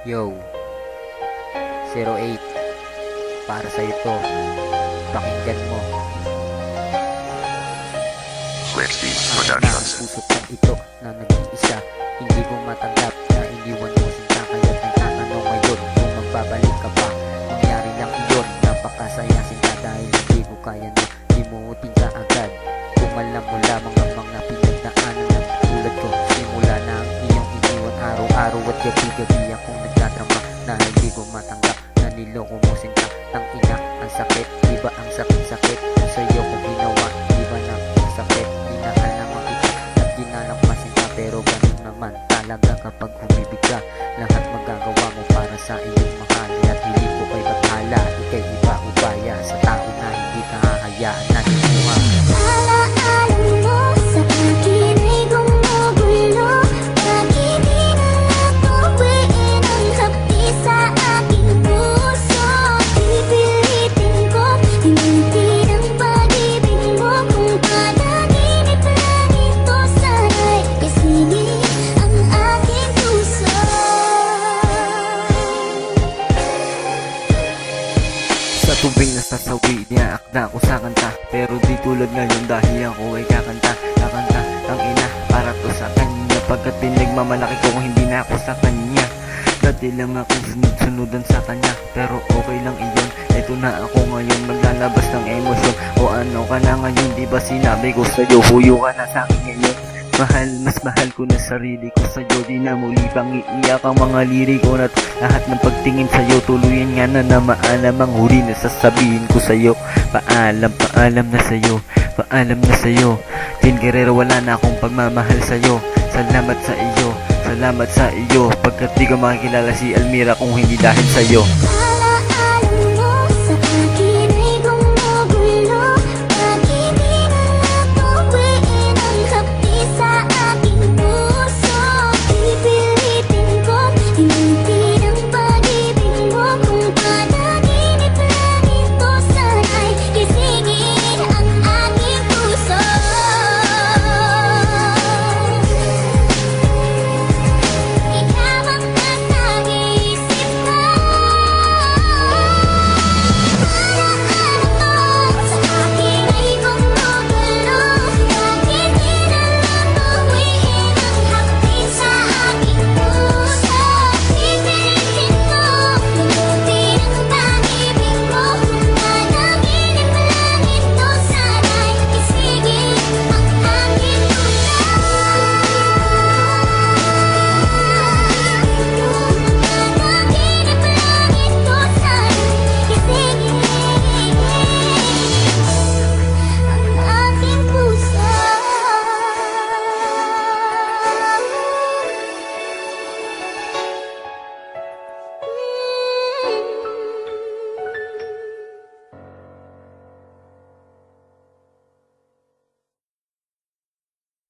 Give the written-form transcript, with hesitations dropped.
Yo, 08, para sa'yo to, pakinggan mo. Pusok ng ito na nag-iisa, hindi ko matanggap na iniwan mo sinta. Kaya't nagtatanong ngayon kung magbabalik ka pa. Mangyari lang iyon, napakasaya sinta, dahil hindi ko kaya na limutin ka agad. Kung alam mo lamang ang mga pinagdaanan ng tulad ko, simula na ang iyong iniwan. Araw-araw at gabi-gabi akong nagtadrama na hindi ko matanggap na niloko mo sinta. Tangina, ang sakit, diba ang sakit-sakit sa'yo kung ginawa, diba na ang sakit. Dinahal naman kita at dinalampasin ka, pero ganun naman talaga kapag humibig ka. Lahat magagawa mo para sa iyong mahal, at hiling ko kay bathala, ikay iba ubaya sa tao na hindi ka hahayaan na inuha. Alaala mo sa akin ay gumugulo. Bakit di na natuwiin ang hapdi sa aking puso? Pipilitin ko limutin ang pag-ibig mo. Kung panaginip lang ito, sana'y isingin ang aking puso. Sa tubig na sasawi, niyaakda ko sa kanta. Pero di tulad ngayon dahil ako ay kakanta. Kakanta, ang ina, para to sa kanya. Pagkat pinagmamalaki ko kung hindi na ako sa kanya. Dati lang ako sunod-sunudan sa kanya, pero okay lang iyon. Ito na ako ngayon, maglalabas ng emosyon. O ano ka na ngayon, di ba sinabi ko sa'yo, huyo ka na sa akin ngayon. Mahal, mas mahal ko na sarili ko sa'yo. Di na muli pang iiyak ang mga liriko na lahat ng pagtingin sa'yo. Tuluyan nga na maalam ang huli na sasabihin ko sa'yo. Paalam, paalam na sa'yo, paalam na sa'yo. Tin Guerrero, wala na akong pagmamahal sa'yo. Salamat sa iyo, salamat sa iyo. Pagkat di ko makikilala si Almira kung hindi dahil sa'yo.